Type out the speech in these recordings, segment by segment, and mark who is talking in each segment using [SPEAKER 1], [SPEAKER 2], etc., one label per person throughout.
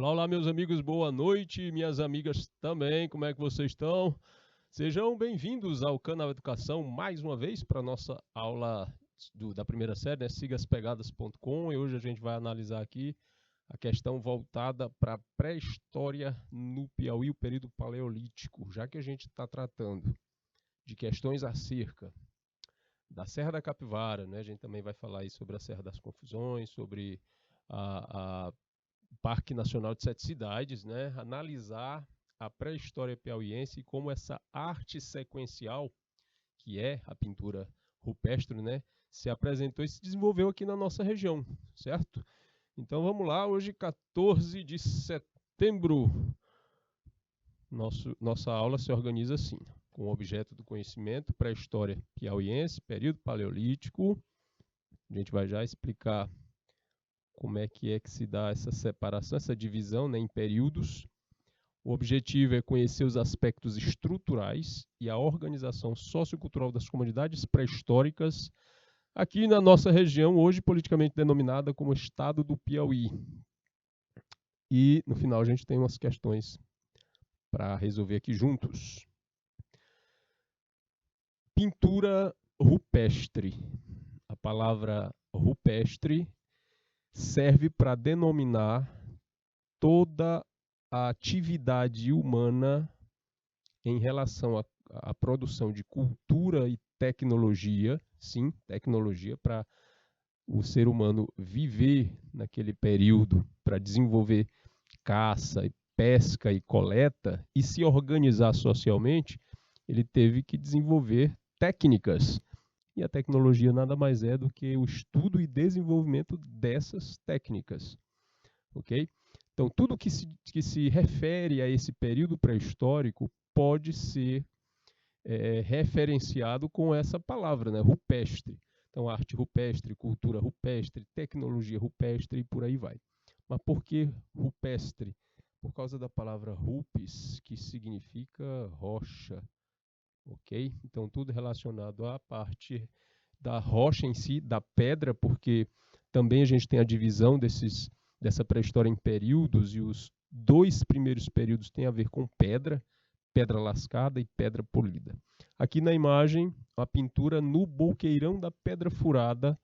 [SPEAKER 1] Olá, olá, meus amigos, boa noite, minhas amigas também, como é que vocês estão? Sejam bem-vindos ao Canal Educação, mais uma vez, para a nossa aula da primeira série, né? sigaspegadas.com, e hoje a gente vai analisar aqui a questão voltada para a pré-história no Piauí, o período paleolítico, já que a gente está tratando de questões acerca da Serra da Capivara, né? A gente também vai falar aí sobre a Serra das Confusões, sobre a Parque Nacional de Sete Cidades, né? Analisar a pré-história piauiense e como essa arte sequencial, que é a pintura rupestre, né, se apresentou e se desenvolveu aqui na nossa região, certo? Então vamos lá, hoje 14 de setembro, nossa aula se organiza assim, com o objeto do conhecimento, pré-história piauiense, período paleolítico. A gente vai já explicar como é que se dá essa separação, essa divisão, né, em períodos. O objetivo é conhecer os aspectos estruturais e a organização sociocultural das comunidades pré-históricas aqui na nossa região, hoje politicamente denominada como Estado do Piauí. E no final a gente tem umas questões para resolver aqui juntos. Pintura rupestre. A palavra rupestre serve para denominar toda a atividade humana em relação à produção de cultura e tecnologia, sim, tecnologia para o ser humano viver naquele período, para desenvolver caça, pesca e coleta e se organizar socialmente, ele teve que desenvolver técnicas. E a tecnologia nada mais é do que o estudo e desenvolvimento dessas técnicas, ok? Então, tudo que se refere a esse período pré-histórico pode ser referenciado com essa palavra, né? Rupestre. Então, arte rupestre, cultura rupestre, tecnologia rupestre e por aí vai. Mas por que rupestre? Por causa da palavra rupes, que significa rocha, ok? Então, tudo relacionado à parte da rocha em si, da pedra, porque também a gente tem a divisão dessa pré-história em períodos, e os dois primeiros períodos têm a ver com pedra, pedra lascada e pedra polida. Aqui na imagem, a pintura no Boqueirão da Pedra Furada,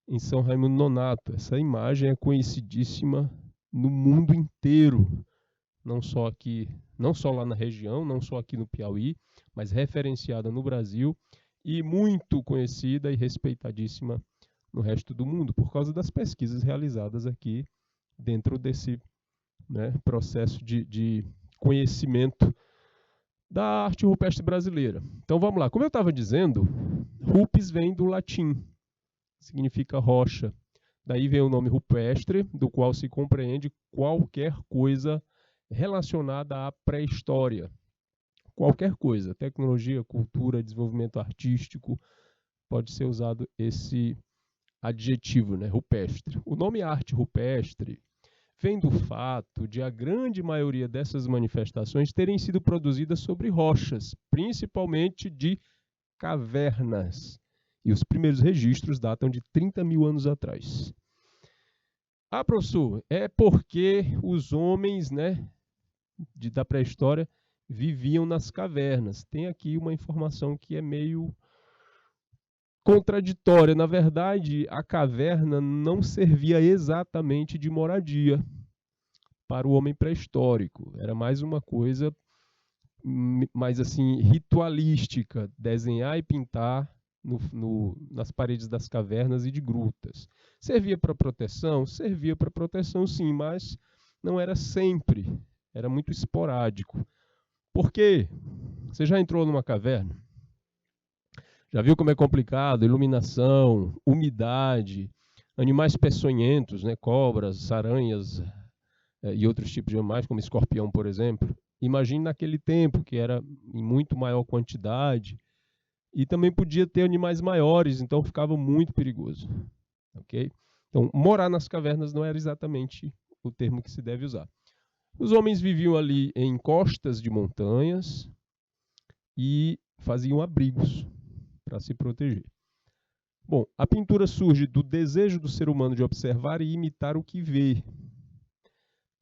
[SPEAKER 1] em São Raimundo Nonato. Essa imagem é conhecidíssima no mundo inteiro, não só aqui, não só lá na região, não só aqui no Piauí, mas referenciada no Brasil e muito conhecida e respeitadíssima no resto do mundo, por causa das pesquisas realizadas aqui dentro desse, né, processo de conhecimento da arte rupestre brasileira. Então vamos lá. Como eu estava dizendo, rupes vem do latim, significa rocha. Daí vem o nome rupestre, do qual se compreende qualquer coisa relacionada à pré-história. Qualquer coisa, tecnologia, cultura, desenvolvimento artístico, pode ser usado esse adjetivo, né, rupestre. O nome arte rupestre vem do fato de a grande maioria dessas manifestações terem sido produzidas sobre rochas, principalmente de cavernas. E os primeiros registros datam de 30 mil anos atrás. Ah, professor, é porque os homens, né, da pré-história viviam nas cavernas. Tem aqui uma informação que é meio contraditória. Na verdade, a caverna não servia exatamente de moradia para o homem pré-histórico. Era mais uma coisa mais assim ritualística, desenhar e pintar nas paredes das cavernas e de grutas. Servia para proteção? Servia para proteção, sim, mas não era sempre. Era muito esporádico. Por quê? Você já entrou numa caverna? Já viu como é complicado? Iluminação, umidade, animais peçonhentos, né? Cobras, aranhas e outros tipos de animais, como escorpião, por exemplo. Imagine naquele tempo, que era em muito maior quantidade, e também podia ter animais maiores, então ficava muito perigoso. Okay? Então, morar nas cavernas não era exatamente o termo que se deve usar. Os homens viviam ali em costas de montanhas e faziam abrigos para se proteger. Bom, a pintura surge do desejo do ser humano de observar e imitar o que vê.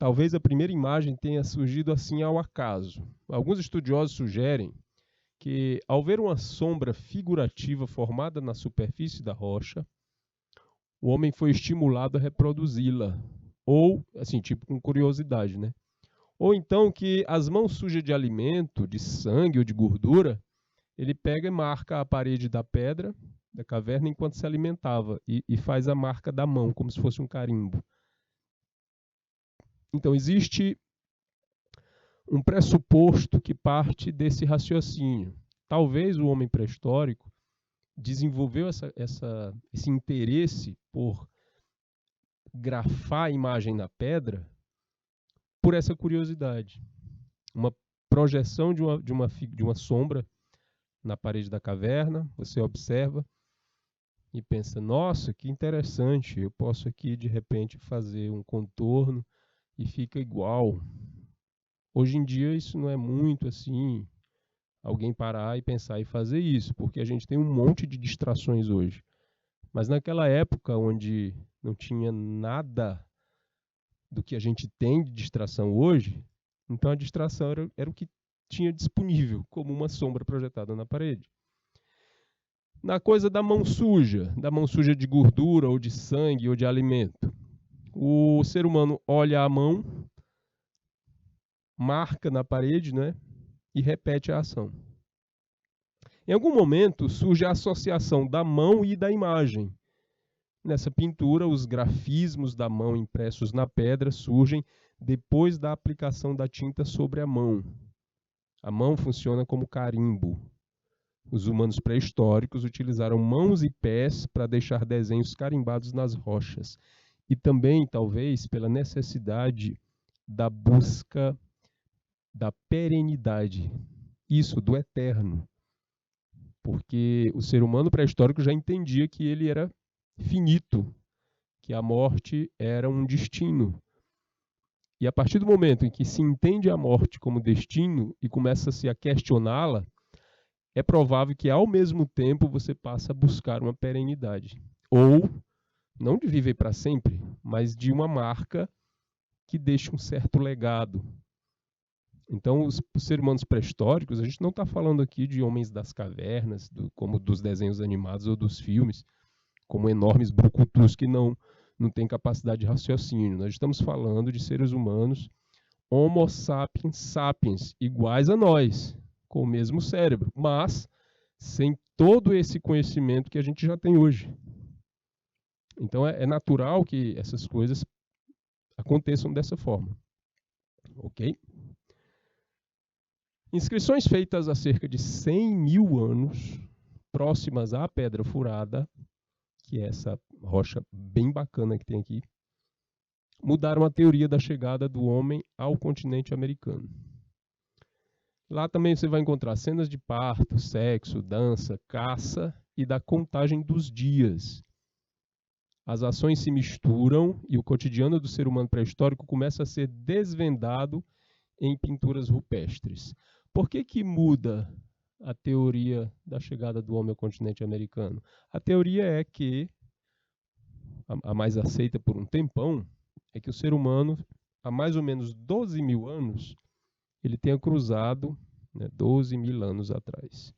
[SPEAKER 1] talvez a primeira imagem tenha surgido assim ao acaso. Alguns estudiosos sugerem que, ao ver uma sombra figurativa formada na superfície da rocha, o homem foi estimulado a reproduzi-la. Ou, assim, tipo com curiosidade, né? Ou então que as mãos sujas de alimento, de sangue ou de gordura, ele pega e marca a parede da pedra, da caverna, enquanto se alimentava, e faz a marca da mão, como se fosse um carimbo. Então, existe um pressuposto que parte desse raciocínio. Talvez o homem pré-histórico desenvolveu esse interesse por grafar a imagem na pedra por essa curiosidade. Uma projeção de uma sombra na parede da caverna, você observa e pensa, nossa, que interessante, eu posso aqui de repente fazer um contorno e fica igual. Hoje em dia isso não é muito assim, alguém parar e pensar e fazer isso, porque a gente tem um monte de distrações hoje. Mas naquela época onde não tinha nada do que a gente tem de distração hoje, então a distração era o que tinha disponível, como uma sombra projetada na parede. Na coisa da mão suja de gordura ou de sangue ou de alimento, o ser humano olha a mão, marca na parede, né, e repete a ação. Em algum momento surge a associação da mão e da imagem. Nessa pintura, os grafismos da mão impressos na pedra surgem depois da aplicação da tinta sobre a mão. A mão funciona como carimbo. Os humanos pré-históricos utilizaram mãos e pés para deixar desenhos carimbados nas rochas. E também, talvez, pela necessidade da busca da perenidade, isso, do eterno. Porque o ser humano pré-histórico já entendia que ele era finito, que a morte era um destino. E a partir do momento em que se entende a morte como destino e começa-se a questioná-la, é provável que ao mesmo tempo você passe a buscar uma perenidade. Ou, não de viver para sempre, mas de uma marca que deixe um certo legado. Então, os seres humanos pré-históricos, a gente não está falando aqui de homens das cavernas, como dos desenhos animados ou dos filmes, como enormes brucutus que não têm capacidade de raciocínio. Nós estamos falando de seres humanos Homo sapiens sapiens, iguais a nós, com o mesmo cérebro, mas sem todo esse conhecimento que a gente já tem hoje. Então é natural que essas coisas aconteçam dessa forma. Ok? Inscrições feitas há cerca de 100 mil anos, próximas à Pedra Furada, que é essa rocha bem bacana que tem aqui, mudaram a teoria da chegada do homem ao continente americano. Lá também você vai encontrar cenas de parto, sexo, dança, caça e da contagem dos dias. As ações se misturam e o cotidiano do ser humano pré-histórico começa a ser desvendado em pinturas rupestres. Por que muda a teoria da chegada do homem ao continente americano? A teoria é que, a mais aceita por um tempão, é que o ser humano, há mais ou menos 12 mil anos, ele tenha cruzado, 12 mil anos atrás,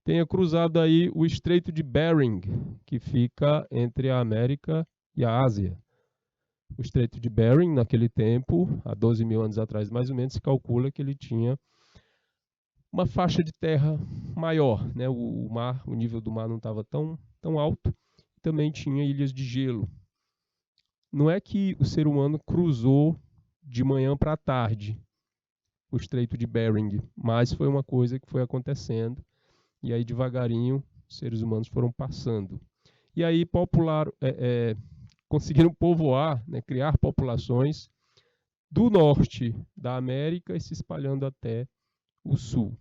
[SPEAKER 1] tenha cruzado aí o Estreito de Bering, que fica entre a América e a Ásia. O Estreito de Bering, naquele tempo, há 12 mil anos atrás, mais ou menos, se calcula que ele tinha uma faixa de terra maior, né? O nível do mar não estava tão alto, também tinha ilhas de gelo. Não é que o ser humano cruzou de manhã para tarde o Estreito de Bering, mas foi uma coisa que foi acontecendo, e aí devagarinho os seres humanos foram passando. E aí conseguiram povoar, criar populações do norte da América e se espalhando até o sul.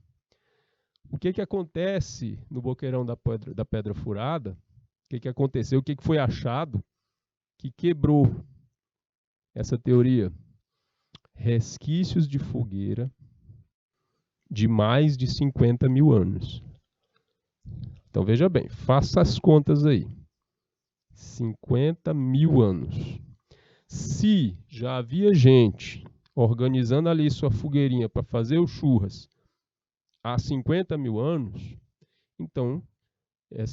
[SPEAKER 1] O que acontece no boqueirão da Pedra Furada? O que aconteceu? O que foi achado que quebrou essa teoria? Resquícios de fogueira de mais de 50 mil anos. Então veja bem, faça as contas aí. 50 mil anos. Se já havia gente organizando ali sua fogueirinha para fazer o churras há 50 mil anos, então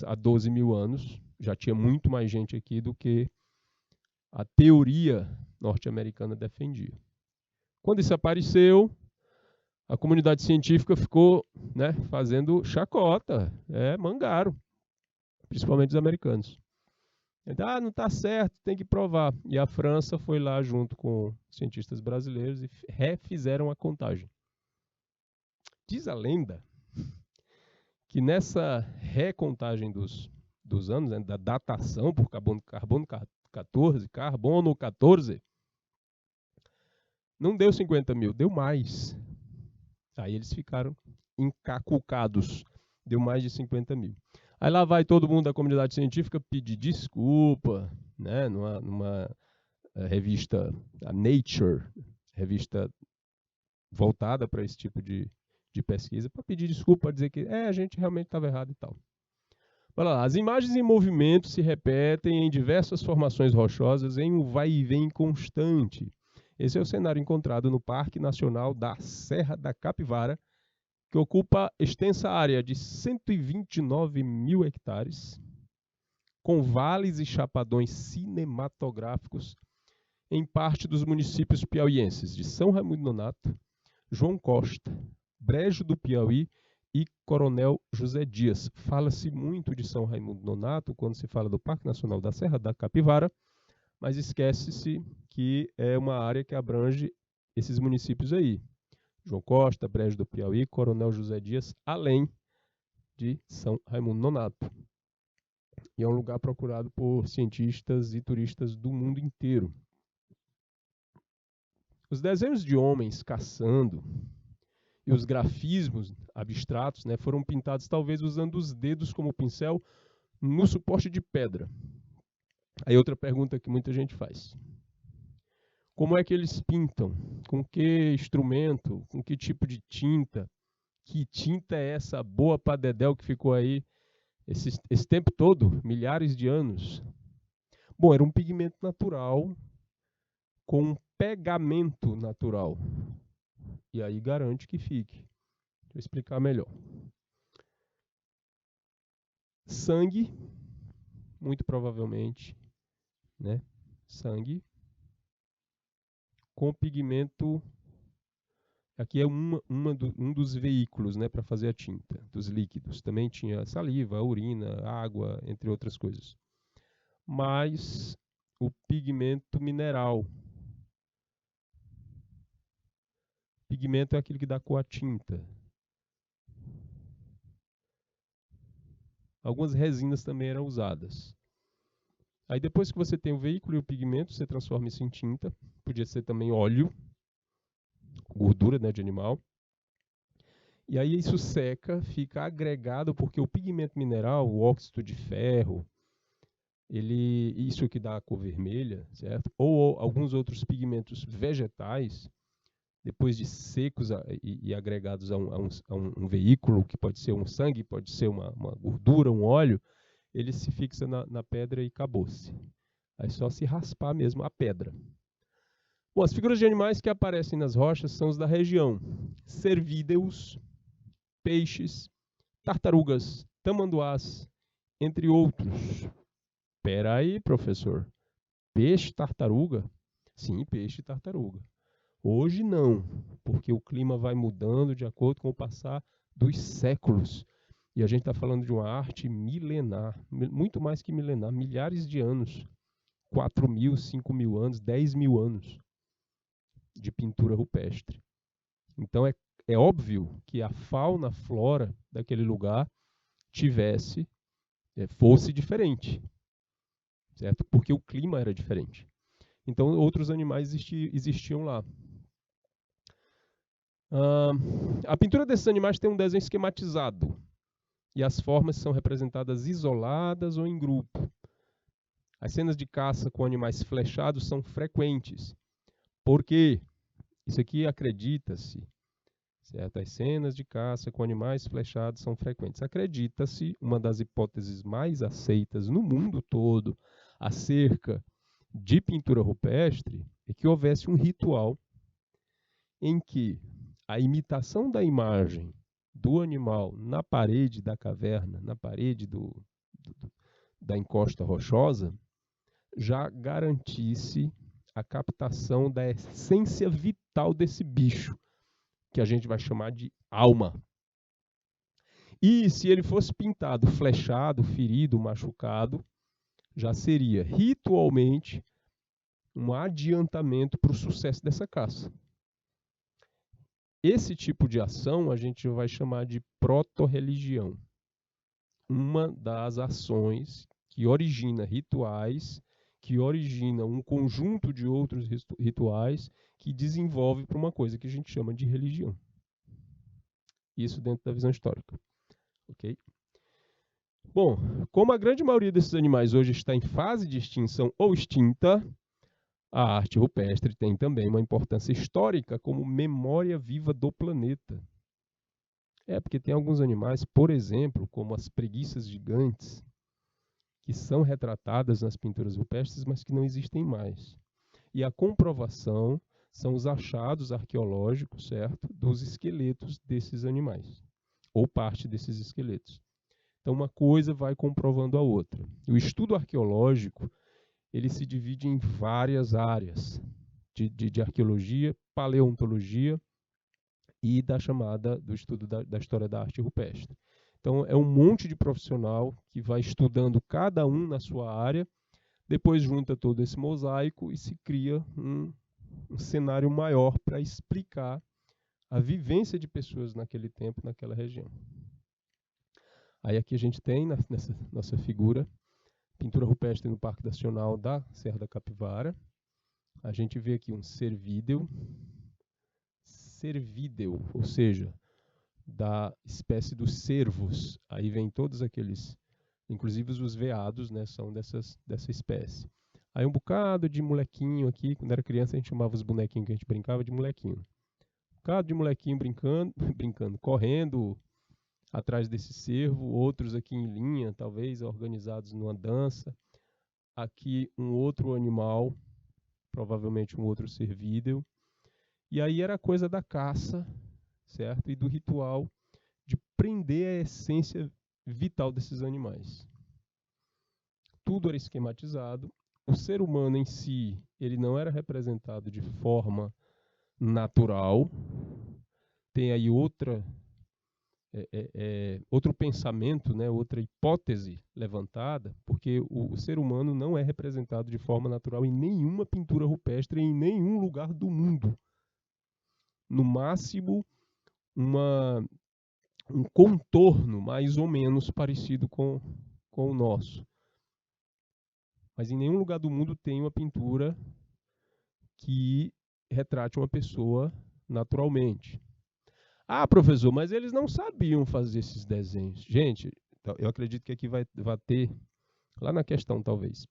[SPEAKER 1] há 12 mil anos já tinha muito mais gente aqui do que a teoria norte-americana defendia. Quando isso apareceu, a comunidade científica ficou, né, fazendo chacota, mangaram, principalmente os americanos. Não está certo, tem que provar. E a França foi lá junto com cientistas brasileiros e refizeram a contagem. Diz a lenda que nessa recontagem dos anos, né, da datação por carbono 14, não deu 50 mil, deu mais. Aí eles ficaram encacucados, deu mais de 50 mil. Aí lá vai todo mundo da comunidade científica pedir desculpa, né, numa revista, a Nature, revista voltada para esse tipo de pesquisa, para pedir desculpa, para dizer que a gente realmente estava errado e tal. Olha lá, as imagens em movimento se repetem em diversas formações rochosas em um vai e vem constante. Esse é o cenário encontrado no Parque Nacional da Serra da Capivara, que ocupa extensa área de 129 mil hectares, com vales e chapadões cinematográficos em parte dos municípios piauienses de São Raimundo Nonato, João Costa, Brejo do Piauí e Coronel José Dias. Fala-se muito de São Raimundo Nonato quando se fala do Parque Nacional da Serra da Capivara, mas esquece-se que é uma área que abrange esses municípios aí. João Costa, Brejo do Piauí, Coronel José Dias, além de São Raimundo Nonato. E é um lugar procurado por cientistas e turistas do mundo inteiro. Os desenhos de homens caçando e os grafismos abstratos, né, foram pintados talvez usando os dedos como pincel no suporte de pedra. Aí outra pergunta que muita gente faz. Como é que eles pintam? Com que instrumento? Com que tipo de tinta? Que tinta é essa boa pra dedéu que ficou aí esse tempo todo, milhares de anos? Bom, era um pigmento natural com um pegamento natural. E aí garante que fique. Deixa eu explicar melhor. Sangue, muito provavelmente, né? Sangue com pigmento. Aqui é um dos veículos, né, para fazer a tinta, dos líquidos. Também tinha saliva, urina, água, entre outras coisas. Mas o pigmento mineral. Pigmento é aquilo que dá cor à tinta. Algumas resinas também eram usadas. Aí depois que você tem o veículo e o pigmento, você transforma isso em tinta. Podia ser também óleo, gordura, né, de animal. E aí isso seca, fica agregado, porque o pigmento mineral, o óxido de ferro, isso que dá a cor vermelha, certo? Ou alguns outros pigmentos vegetais, depois de secos e agregados a um veículo, que pode ser um sangue, pode ser uma gordura, um óleo, ele se fixa na pedra e acabou-se. Aí só se raspar mesmo a pedra. Bom, as figuras de animais que aparecem nas rochas são os da região. Cervídeos, peixes, tartarugas, tamanduás, entre outros. Espera aí, professor. Peixe, tartaruga? Sim, peixe e tartaruga. Hoje não, porque o clima vai mudando de acordo com o passar dos séculos. E a gente está falando de uma arte milenar, muito mais que milenar, milhares de anos. 4.000, 5.000 anos, 10.000 anos de pintura rupestre. Então é óbvio que a fauna, a flora daquele lugar fosse diferente, certo? Porque o clima era diferente. Então outros animais existiam lá. A pintura desses animais tem um desenho esquematizado e as formas são representadas isoladas ou em grupo. As cenas de caça com animais flechados são frequentes. Por quê? Isso aqui acredita-se. Certo? As cenas de caça com animais flechados são frequentes. Acredita-se, uma das hipóteses mais aceitas no mundo todo acerca de pintura rupestre é que houvesse um ritual em que a imitação da imagem do animal na parede da caverna, na parede da encosta rochosa, já garantisse a captação da essência vital desse bicho, que a gente vai chamar de alma. E se ele fosse pintado, flechado, ferido, machucado, já seria ritualmente um adiantamento para o sucesso dessa caça. Esse tipo de ação a gente vai chamar de proto-religião. Uma das ações que origina rituais, que origina um conjunto de outros rituais que desenvolve para uma coisa que a gente chama de religião. Isso dentro da visão histórica. Ok? Bom, como a grande maioria desses animais hoje está em fase de extinção ou extinta, a arte rupestre tem também uma importância histórica como memória viva do planeta. Porque tem alguns animais, por exemplo, como as preguiças gigantes, que são retratadas nas pinturas rupestres, mas que não existem mais. E a comprovação são os achados arqueológicos, certo, dos esqueletos desses animais, ou parte desses esqueletos. Então, uma coisa vai comprovando a outra. E o estudo arqueológico, ele se divide em várias áreas de arqueologia, paleontologia e do estudo da história da arte rupestre. Então, é um monte de profissional que vai estudando cada um na sua área, depois junta todo esse mosaico e se cria um cenário maior para explicar a vivência de pessoas naquele tempo, naquela região. Aí aqui a gente tem, nessa nossa figura, pintura rupestre no Parque Nacional da Serra da Capivara. A gente vê aqui um cervídeo, ou seja, da espécie dos cervos. Aí vem todos aqueles, inclusive os veados, né, são dessa espécie. Aí um bocado de molequinho aqui, quando era criança a gente chamava os bonequinhos que a gente brincava de molequinho. Um bocado de molequinho brincando, correndo atrás desse cervo, outros aqui em linha, talvez organizados numa dança. Aqui um outro animal, provavelmente um outro cervídeo. E aí era coisa da caça, certo? E do ritual de prender a essência vital desses animais. Tudo era esquematizado. O ser humano em si, ele não era representado de forma natural. Tem aí outro pensamento, né, outra hipótese levantada, porque o ser humano não é representado de forma natural em nenhuma pintura rupestre, em nenhum lugar do mundo. No máximo, um contorno mais ou menos parecido com o nosso. Mas em nenhum lugar do mundo tem uma pintura que retrate uma pessoa naturalmente. Ah, professor, mas eles não sabiam fazer esses desenhos. Gente, eu acredito que aqui vai ter, lá na questão talvez,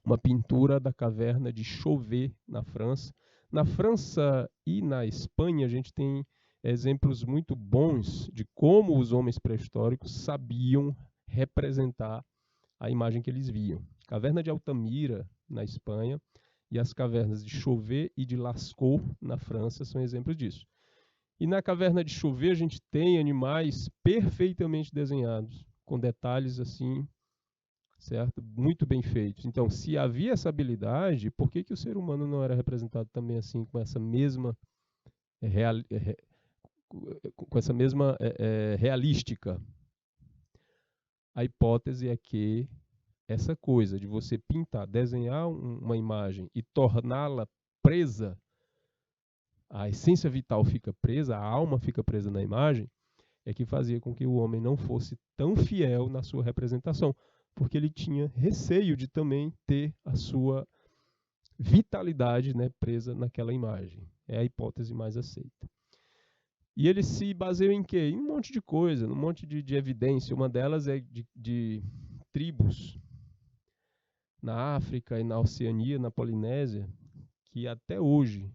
[SPEAKER 1] uma pintura da caverna de Chauvet, na França. Na França e na Espanha, a gente tem exemplos muito bons de como os homens pré-históricos sabiam representar a imagem que eles viam. Caverna de Altamira, na Espanha, e as cavernas de Chauvet e de Lascaux, na França, são exemplos disso. E na caverna de Chauvet a gente tem animais perfeitamente desenhados, com detalhes assim, certo? Muito bem feitos. Então, se havia essa habilidade, por que o ser humano não era representado também assim, com essa mesma realística? A hipótese é que essa coisa de você pintar, desenhar uma imagem e torná-la presa, a essência vital fica presa, a alma fica presa na imagem, é que fazia com que o homem não fosse tão fiel na sua representação, porque ele tinha receio de também ter a sua vitalidade, né, presa naquela imagem. É a hipótese mais aceita. E ele se baseia em quê? Em um monte de coisa, um monte de evidência. Uma delas é de tribos na África e na Oceania, na Polinésia, que até hoje,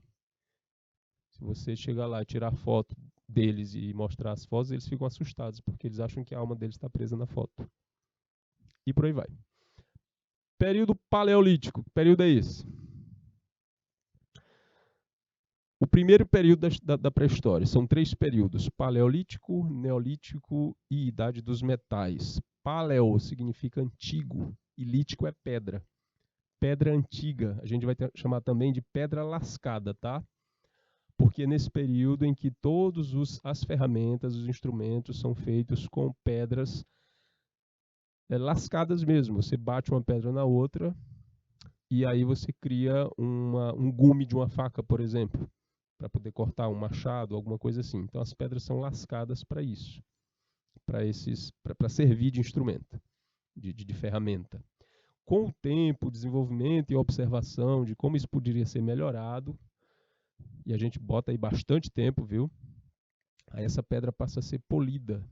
[SPEAKER 1] se você chegar lá e tirar foto deles e mostrar as fotos, eles ficam assustados, porque eles acham que a alma deles está presa na foto. E por aí vai. Período paleolítico. Que período é esse? O primeiro período da pré-história. São 3 períodos: paleolítico, neolítico e idade dos metais. Paleo significa antigo e lítico é pedra. Pedra antiga. A gente vai chamar também de pedra lascada, tá? Porque é nesse período em que todas as ferramentas, os instrumentos são feitos com pedras lascadas mesmo. Você bate uma pedra na outra e aí você cria um gume de uma faca, por exemplo, para poder cortar um machado, alguma coisa assim. Então as pedras são lascadas para isso, para servir de instrumento, de ferramenta. Com o tempo, o desenvolvimento e a observação de como isso poderia ser melhorado, e a gente bota aí bastante tempo, viu? Aí essa pedra passa a ser polida.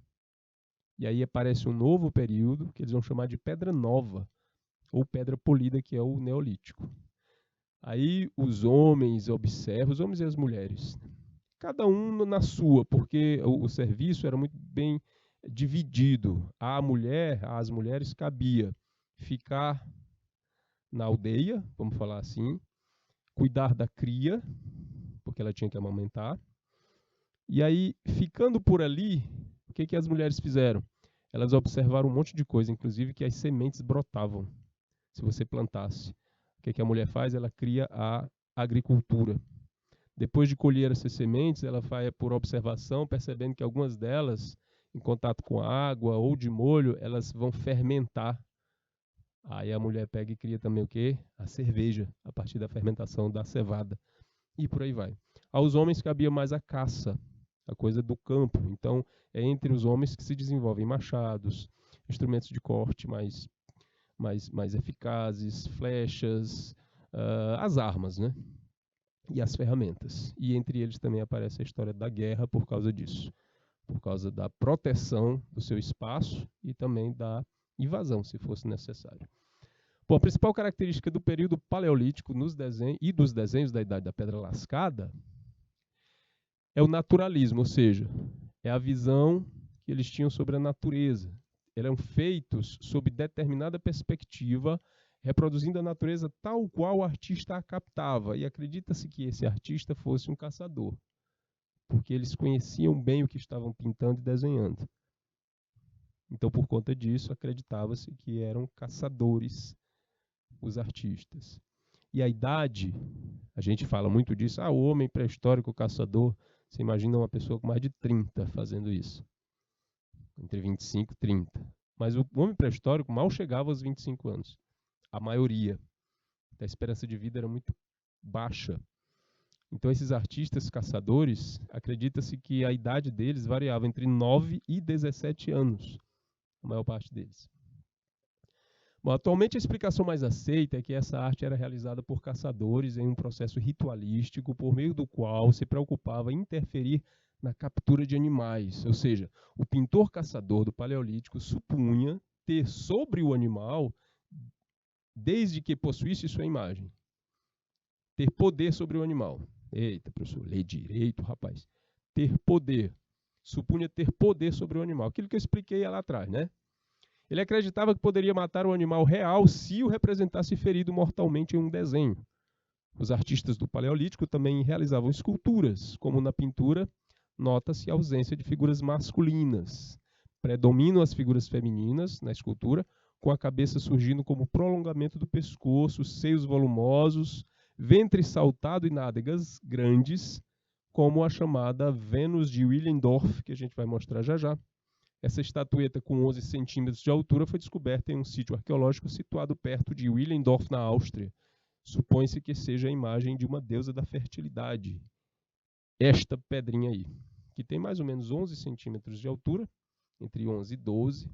[SPEAKER 1] E aí aparece um novo período, que eles vão chamar de pedra nova, ou pedra polida, que é o neolítico. Aí os homens observam, os homens e as mulheres, cada um na sua, porque o serviço era muito bem dividido. Às mulheres cabia ficar na aldeia, vamos falar assim, cuidar da cria, porque ela tinha que amamentar. E aí, ficando por ali, o que as mulheres fizeram? Elas observaram um monte de coisa, inclusive que as sementes brotavam, se você plantasse. O que a mulher faz? Ela cria a agricultura. Depois de colher essas sementes, ela vai por observação, percebendo que algumas delas, em contato com água ou de molho, elas vão fermentar. Aí a mulher pega e cria também o quê? A cerveja, a partir da fermentação da cevada. E por aí vai. Aos homens cabia mais a caça, a coisa do campo. Então, é entre os homens que se desenvolvem machados, instrumentos de corte mais eficazes, flechas, as armas, né? E as ferramentas. E entre eles também aparece a história da guerra por causa disso. Por causa da proteção do seu espaço e também da invasão, se fosse necessário. Bom, a principal característica do período paleolítico nos desenhos e dos desenhos da Idade da Pedra Lascada é o naturalismo, ou seja, é a visão que eles tinham sobre a natureza. Eram feitos sob determinada perspectiva, reproduzindo a natureza tal qual o artista a captava. E acredita-se que esse artista fosse um caçador, porque eles conheciam bem o que estavam pintando e desenhando. Então, por conta disso, acreditava-se que eram caçadores os artistas. E a idade, a gente fala muito disso, o homem pré-histórico caçador. Você imagina uma pessoa com mais de 30 fazendo isso, entre 25 e 30. Mas o homem pré-histórico mal chegava aos 25 anos, a maioria. A esperança de vida era muito baixa. Então esses artistas caçadores, acredita-se que a idade deles variava entre 9 e 17 anos, a maior parte deles. Bom, atualmente a explicação mais aceita é que essa arte era realizada por caçadores em um processo ritualístico por meio do qual se preocupava em interferir na captura de animais. Ou seja, o pintor caçador do Paleolítico supunha ter sobre o animal, desde que possuísse sua imagem, ter poder sobre o animal. Eita, professor, lê direito, rapaz. Ter poder. Supunha ter poder sobre o animal. Aquilo que eu expliquei lá atrás, né? Ele acreditava que poderia matar um animal real se o representasse ferido mortalmente em um desenho. Os artistas do Paleolítico também realizavam esculturas, como na pintura, nota-se a ausência de figuras masculinas. Predominam as figuras femininas na escultura, com a cabeça surgindo como prolongamento do pescoço, seios volumosos, ventre saltado e nádegas grandes, como a chamada Vênus de Willendorf, que a gente vai mostrar já já. Essa estatueta com 11 centímetros de altura foi descoberta em um sítio arqueológico situado perto de Willendorf, na Áustria. Supõe-se que seja a imagem de uma deusa da fertilidade. Esta pedrinha aí, que tem mais ou menos 11 centímetros de altura, entre 11 e 12,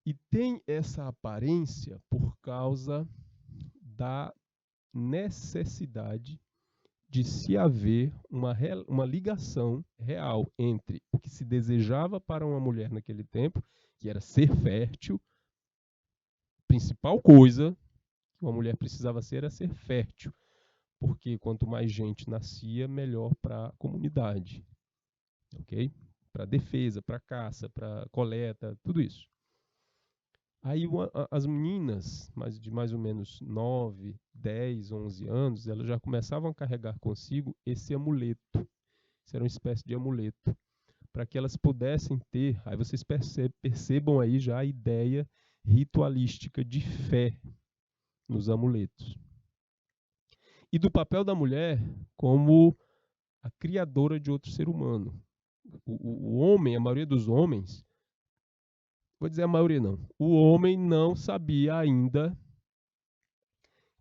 [SPEAKER 1] e tem essa aparência por causa da necessidade de se haver uma ligação real entre o que se desejava para uma mulher naquele tempo, que era ser fértil. A principal coisa que uma mulher precisava ser era ser fértil, porque quanto mais gente nascia, melhor para a comunidade, ok? Para defesa, para caça, para coleta, tudo isso. Aí as meninas, de mais ou menos 9, 10, 11 anos, elas já começavam a carregar consigo esse amuleto. Isso era uma espécie de amuleto, para que elas pudessem ter, aí vocês percebam aí já a ideia ritualística de fé nos amuletos. E do papel da mulher como a criadora de outro ser humano. O homem, a maioria dos homens, vou dizer a maioria não, o homem não sabia ainda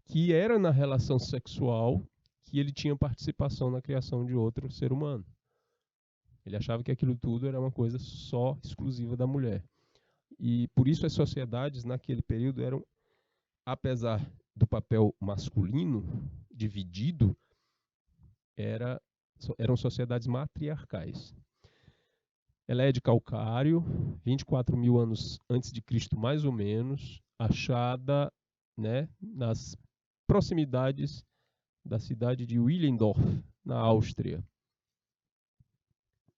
[SPEAKER 1] que era na relação sexual que ele tinha participação na criação de outro ser humano. Ele achava que aquilo tudo era uma coisa só exclusiva da mulher. E por isso as sociedades naquele período eram, apesar do papel masculino dividido, eram sociedades matriarcais. Ela é de calcário, 24 mil anos antes de Cristo, mais ou menos, achada, né, nas proximidades da cidade de Willendorf, na Áustria.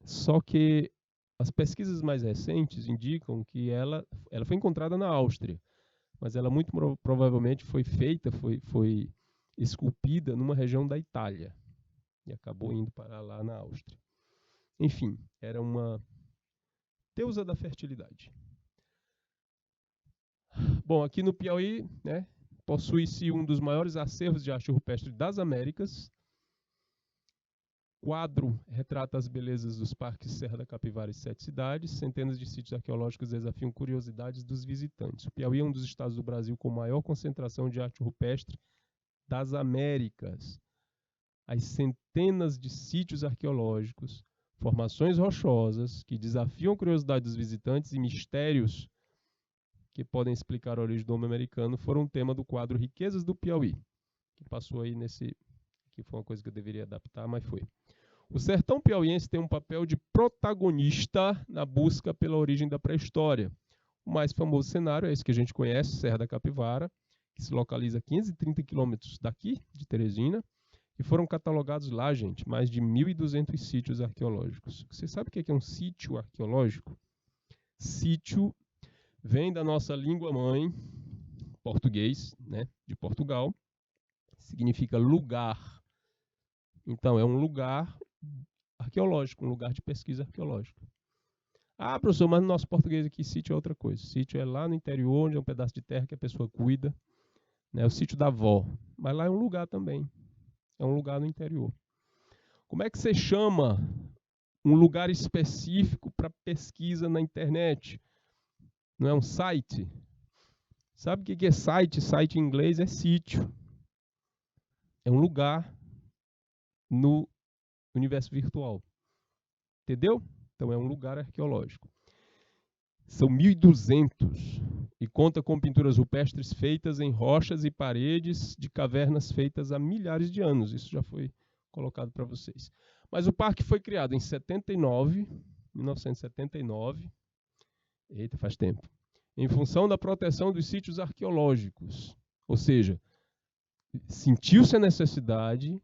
[SPEAKER 1] Só que as pesquisas mais recentes indicam que ela foi encontrada na Áustria, mas ela muito provavelmente foi esculpida numa região da Itália e acabou indo parar lá na Áustria. Enfim, era uma deusa da fertilidade. Bom, aqui no Piauí, né, possui-se um dos maiores acervos de arte rupestre das Américas. O quadro retrata as belezas dos parques Serra da Capivara e 7 cidades. Centenas de sítios arqueológicos desafiam curiosidades dos visitantes. O Piauí é um dos estados do Brasil com maior concentração de arte rupestre das Américas. As centenas de sítios arqueológicos, formações rochosas que desafiam a curiosidade dos visitantes e mistérios que podem explicar a origem do homem americano foram um tema do quadro Riquezas do Piauí, que passou aí que foi uma coisa que eu deveria adaptar, mas foi. O sertão piauiense tem um papel de protagonista na busca pela origem da pré-história. O mais famoso cenário é esse que a gente conhece, Serra da Capivara, que se localiza a 530 quilômetros daqui, de Teresina, e foram catalogados lá, gente, mais de 1.200 sítios arqueológicos. Você sabe o que é um sítio arqueológico? Sítio vem da nossa língua mãe, português, né, de Portugal, significa lugar. Então, é um lugar arqueológico, um lugar de pesquisa arqueológica. Ah, professor, mas no nosso português aqui, sítio é outra coisa. Sítio é lá no interior, onde é um pedaço de terra que a pessoa cuida, né, o sítio da avó. Mas lá é um lugar também. É um lugar no interior. Como é que você chama um lugar específico para pesquisa na internet? Não é um site? Sabe o que é site? Site em inglês é sítio. É um lugar no universo virtual. Entendeu? Então é um lugar arqueológico. São 1.200 e conta com pinturas rupestres feitas em rochas e paredes de cavernas feitas há milhares de anos. Isso já foi colocado para vocês. Mas o parque foi criado em 1979. Eita, faz tempo. Em função da proteção dos sítios arqueológicos. Ou seja, sentiu-se a necessidade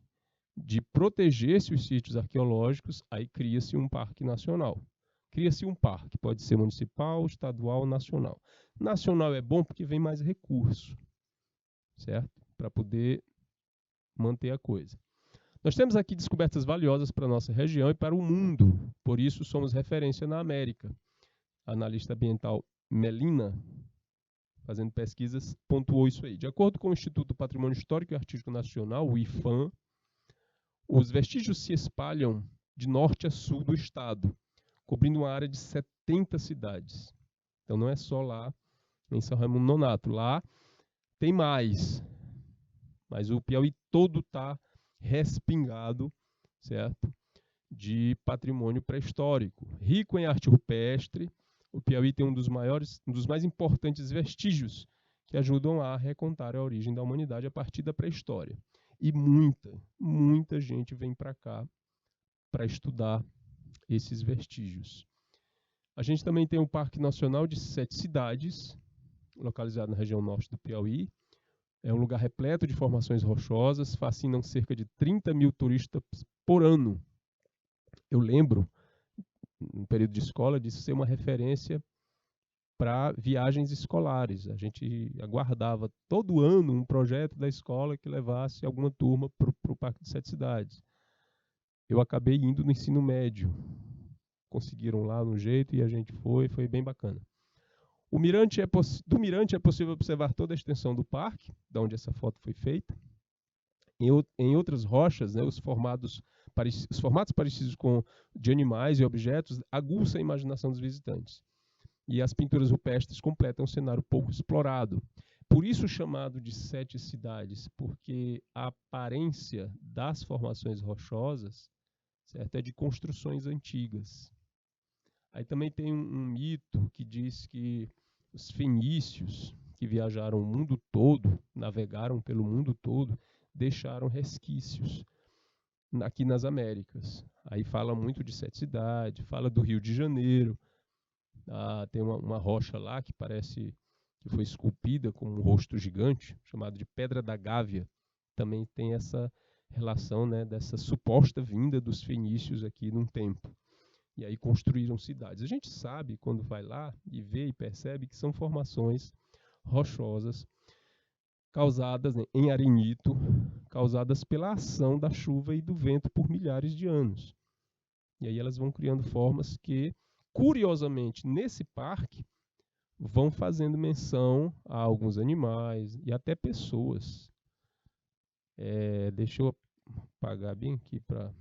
[SPEAKER 1] de proteger-se os sítios arqueológicos, aí cria-se um parque nacional. Cria-se um parque, pode ser municipal, estadual, nacional. Nacional é bom porque vem mais recurso, certo? Para poder manter a coisa. Nós temos aqui descobertas valiosas para a nossa região e para o mundo, por isso somos referência na América. A analista ambiental Melina, fazendo pesquisas, pontuou isso aí. De acordo com o Instituto do Patrimônio Histórico e Artístico Nacional, o IPHAN, os vestígios se espalham de norte a sul do estado, cobrindo uma área de 70 cidades. Então não é só lá em São Raimundo Nonato. Lá tem mais, mas o Piauí todo está respingado, certo? De patrimônio pré-histórico. Rico em arte rupestre, o Piauí tem um dos mais importantes vestígios que ajudam a recontar a origem da humanidade a partir da pré-história. E muita gente vem para cá para estudar esses vestígios. A gente também tem um Parque Nacional de 7 cidades, localizado na região norte do Piauí. É um lugar repleto de formações rochosas, fascinam cerca de 30 mil turistas por ano. Eu lembro, no período de escola, disso ser uma referência para viagens escolares. A gente aguardava todo ano um projeto da escola que levasse alguma turma para o Parque de Sete Cidades. Eu acabei indo no ensino médio. Conseguiram lá no jeito e a gente foi bem bacana. Do mirante é possível observar toda a extensão do parque, da onde essa foto foi feita. Em outras rochas, né, os formatos parecidos com de animais e objetos aguçam a imaginação dos visitantes. E as pinturas rupestres completam um cenário pouco explorado. Por isso chamado de Sete Cidades, porque a aparência das formações rochosas, certo, é de construções antigas. Aí também tem um mito que diz que os fenícios, que viajaram o mundo todo, navegaram pelo mundo todo, deixaram resquícios aqui nas Américas. Aí fala muito de Sete Cidades, fala do Rio de Janeiro. Tem uma rocha lá que parece que foi esculpida com um rosto gigante, chamado de Pedra da Gávea. Também tem essa relação, né, dessa suposta vinda dos fenícios aqui num tempo. E aí construíram cidades. A gente sabe, quando vai lá e vê e percebe, que são formações rochosas causadas, né, em arenito, causadas pela ação da chuva e do vento por milhares de anos. E aí elas vão criando formas que, curiosamente, nesse parque, vão fazendo menção a alguns animais e até pessoas. Deixa eu apagar bem aqui para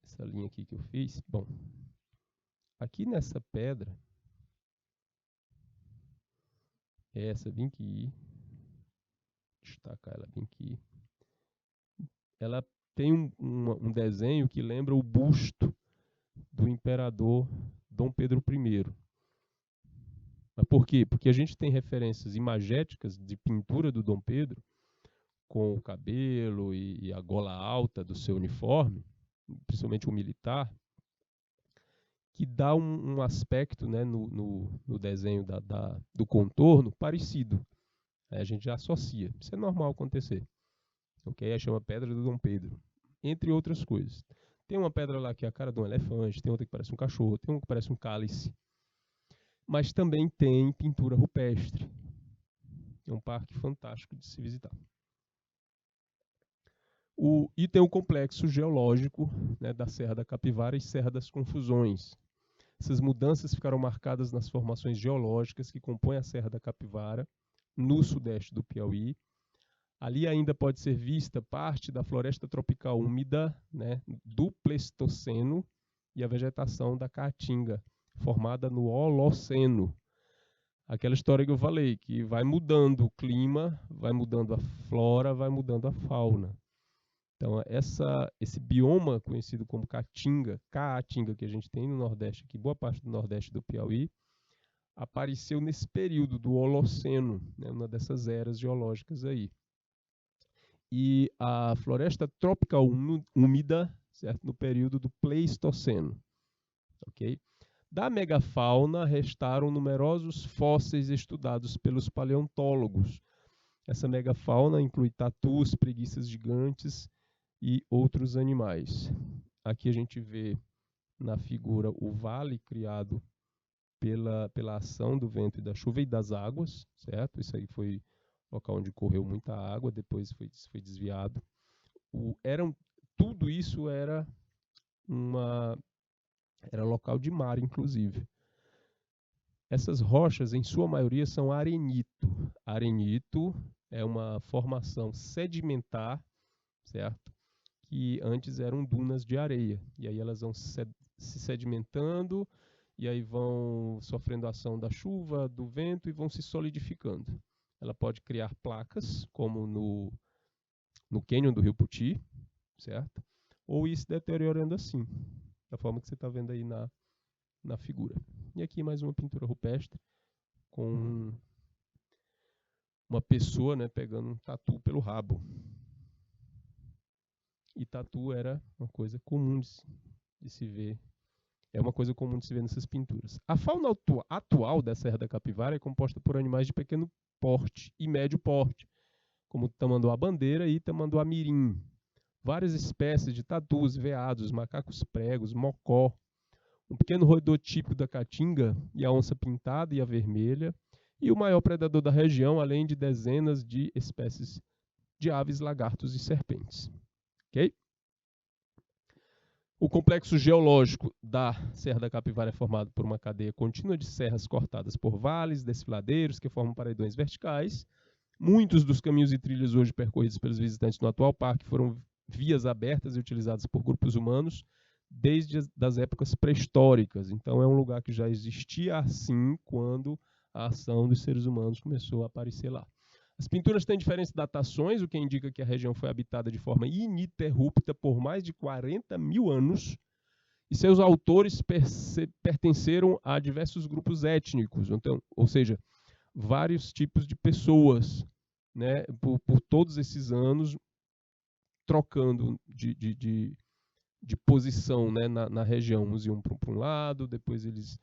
[SPEAKER 1] essa linha aqui que eu fiz. Bom, aqui nessa pedra, essa bem aqui, destacar ela bem aqui, ela tem um desenho que lembra o busto do imperador Dom Pedro I. Mas por quê? Porque a gente tem referências imagéticas de pintura do Dom Pedro, com o cabelo e a gola alta do seu uniforme, principalmente o militar, que dá um aspecto, né, no desenho do contorno parecido. Aí a gente já associa. Isso é normal acontecer. Okay? Aí chama Pedra do Dom Pedro, entre outras coisas. Tem uma pedra lá que é a cara de um elefante, tem outra que parece um cachorro, tem uma que parece um cálice. Mas também tem pintura rupestre. É um parque fantástico de se visitar. E tem o complexo geológico, né, da Serra da Capivara e Serra das Confusões. Essas mudanças ficaram marcadas nas formações geológicas que compõem a Serra da Capivara, no sudeste do Piauí. Ali ainda pode ser vista parte da floresta tropical úmida, né, do Pleistoceno e a vegetação da Caatinga, formada no Holoceno. Aquela história que eu falei, que vai mudando o clima, vai mudando a flora, vai mudando a fauna. Então, esse bioma conhecido como Caatinga que a gente tem no Nordeste, aqui, boa parte do Nordeste do Piauí, apareceu nesse período do Holoceno, né, uma dessas eras geológicas aí. E a floresta tropical úmida, certo, no período do Pleistoceno. Okay? Da megafauna, restaram numerosos fósseis estudados pelos paleontólogos. Essa megafauna inclui tatus, preguiças gigantes e outros animais. Aqui a gente vê na figura o vale criado pela ação do vento e da chuva e das águas, certo? Isso aí foi o local onde correu muita água, depois foi desviado. Tudo isso era local de mar, inclusive. Essas rochas, em sua maioria, são arenito. Arenito é uma formação sedimentar, certo? Que antes eram dunas de areia. E aí elas vão se sedimentando, e aí vão sofrendo a ação da chuva, do vento, e vão se solidificando. Ela pode criar placas, como no cânion do Rio Puti, certo? Ou ir se deteriorando assim, da forma que você está vendo aí na figura. E aqui mais uma pintura rupestre com uma pessoa, né, pegando um tatu pelo rabo. E tatu era uma coisa comum de se ver. É uma coisa comum de se ver nessas pinturas. A fauna atual da Serra da Capivara é composta por animais de pequeno porte e médio porte, como tamanduá-bandeira e tamanduá-mirim. Várias espécies de tatus, veados, macacos pregos, mocó, Um pequeno roedor típico da caatinga e a onça pintada e a vermelha, e o maior predador da região, além de dezenas de espécies de aves, lagartos e serpentes. Ok? O complexo geológico da Serra da Capivara é formado por uma cadeia contínua de serras cortadas por vales, desfiladeiros que formam paredões verticais. Muitos dos caminhos e trilhas hoje percorridos pelos visitantes no atual parque foram vias abertas e utilizadas por grupos humanos desde as épocas pré-históricas. Então é um lugar que já existia assim quando a ação dos seres humanos começou a aparecer lá. As pinturas têm diferentes datações, o que indica que a região foi habitada de forma ininterrupta por mais de 40 mil anos, e seus autores pertenceram a diversos grupos étnicos, então, ou seja, vários tipos de pessoas, né, por todos esses anos, trocando de posição, né, na região. Uns iam para um lado, depois eles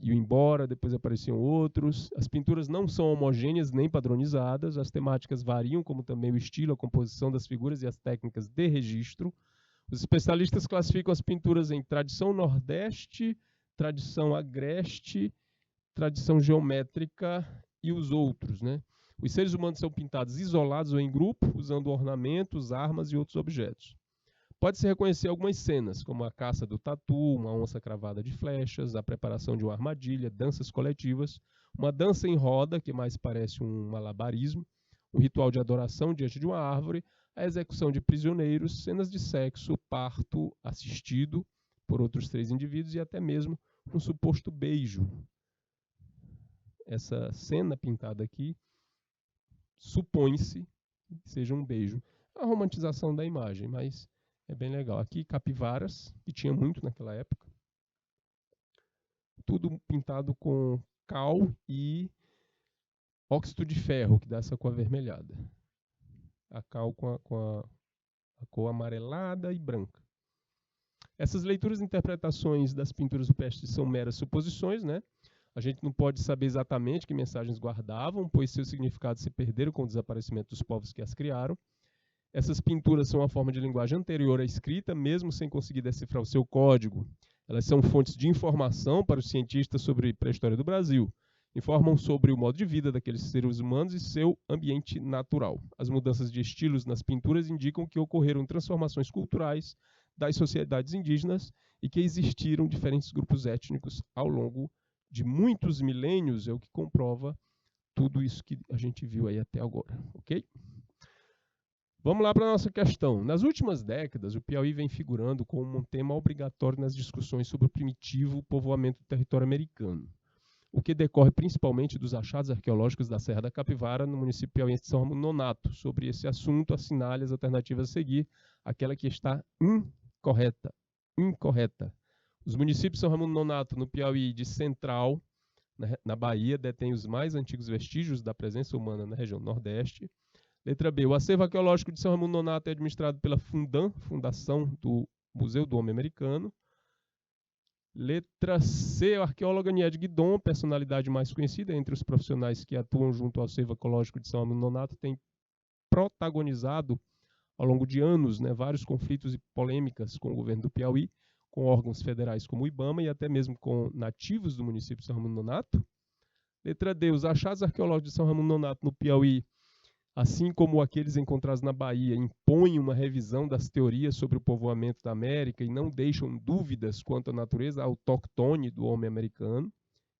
[SPEAKER 1] iam embora, depois apareciam outros. As pinturas não são homogêneas nem padronizadas, as temáticas variam, como também o estilo, a composição das figuras e as técnicas de registro. Os especialistas classificam as pinturas em tradição nordeste, tradição agreste, tradição geométrica e os outros, né? Os seres humanos são pintados isolados ou em grupo, usando ornamentos, armas e outros objetos. Pode-se reconhecer algumas cenas, como a caça do tatu, uma onça cravada de flechas, a preparação de uma armadilha, danças coletivas, uma dança em roda, que mais parece um malabarismo, um ritual de adoração diante de uma árvore, a execução de prisioneiros, cenas de sexo, parto assistido por outros 3 indivíduos e até mesmo um suposto beijo. Essa cena pintada aqui supõe-se que seja um beijo. A romantização da imagem, mas é bem legal. Aqui, capivaras, que tinha muito naquela época. Tudo pintado com cal e óxido de ferro, que dá essa cor avermelhada. A cal com a cor amarelada e branca. Essas leituras e interpretações das pinturas rupestres são meras suposições, né? A gente não pode saber exatamente que mensagens guardavam, pois seus significados se perderam com o desaparecimento dos povos que as criaram. Essas pinturas são uma forma de linguagem anterior à escrita, mesmo sem conseguir decifrar o seu código. Elas são fontes de informação para os cientistas sobre a pré-história do Brasil. Informam sobre o modo de vida daqueles seres humanos e seu ambiente natural. As mudanças de estilos nas pinturas indicam que ocorreram transformações culturais das sociedades indígenas e que existiram diferentes grupos étnicos ao longo de muitos milênios, é o que comprova tudo isso que a gente viu aí até agora, ok? Vamos lá para a nossa questão. Nas últimas décadas, o Piauí vem figurando como um tema obrigatório nas discussões sobre o primitivo povoamento do território americano, o que decorre principalmente dos achados arqueológicos da Serra da Capivara, no município piauiense de São Raimundo Nonato. Sobre esse assunto, assinale as alternativas a seguir, aquela que está incorreta. Os municípios de São Raimundo Nonato, no Piauí de Central, na Bahia, detêm os mais antigos vestígios da presença humana na região Nordeste. Letra B. O acervo arqueológico de São Raimundo Nonato é administrado pela Fundam, Fundação do Museu do Homem Americano. Letra C. O arqueólogo Anied Guidon, personalidade mais conhecida entre os profissionais que atuam junto ao acervo ecológico de São Raimundo Nonato, tem protagonizado ao longo de anos, né, vários conflitos e polêmicas com o governo do Piauí, com órgãos federais como o IBAMA e até mesmo com nativos do município de São Raimundo Nonato. Letra D. Os achados arqueológicos de São Raimundo Nonato no Piauí, assim como aqueles encontrados na Bahia, impõem uma revisão das teorias sobre o povoamento da América e não deixam dúvidas quanto à natureza autóctone do homem americano.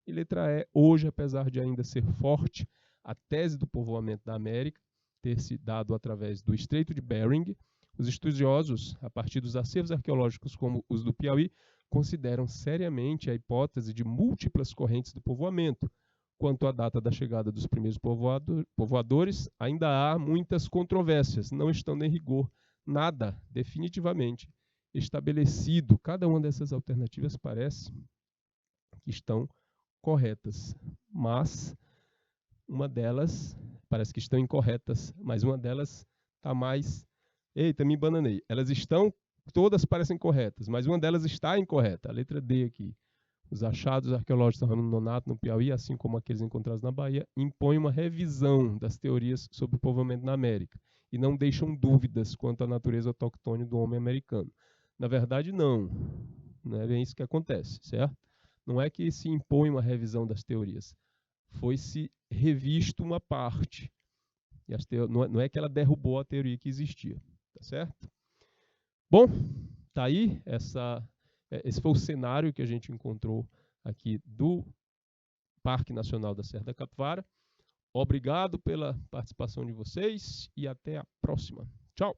[SPEAKER 1] E letra E. Hoje, apesar de ainda ser forte a tese do povoamento da América, ter se dado através do Estreito de Bering, os estudiosos, a partir dos acervos arqueológicos como os do Piauí, consideram seriamente a hipótese de múltiplas correntes do povoamento. Quanto à data da chegada dos primeiros povoadores, ainda há muitas controvérsias, não estando em rigor nada definitivamente estabelecido. Cada uma dessas alternativas parece que estão corretas, mas uma delas parece que estão incorretas, mas uma delas está mais... Eita, me bananei. Elas estão, todas parecem corretas, mas uma delas está incorreta, a letra D aqui. Os achados arqueológicos de São Raimundo Nonato, no Piauí, assim como aqueles encontrados na Bahia, impõem uma revisão das teorias sobre o povoamento na América e não deixam dúvidas quanto à natureza autóctone do homem americano. Na verdade, não. Não é bem isso que acontece, certo? Não é que se impõe uma revisão das teorias. Foi-se revisto uma parte. E não é que ela derrubou a teoria que existia, tá certo? Bom, tá aí. Esse foi o cenário que a gente encontrou aqui do Parque Nacional da Serra da Capivara. Obrigado pela participação de vocês e até a próxima. Tchau!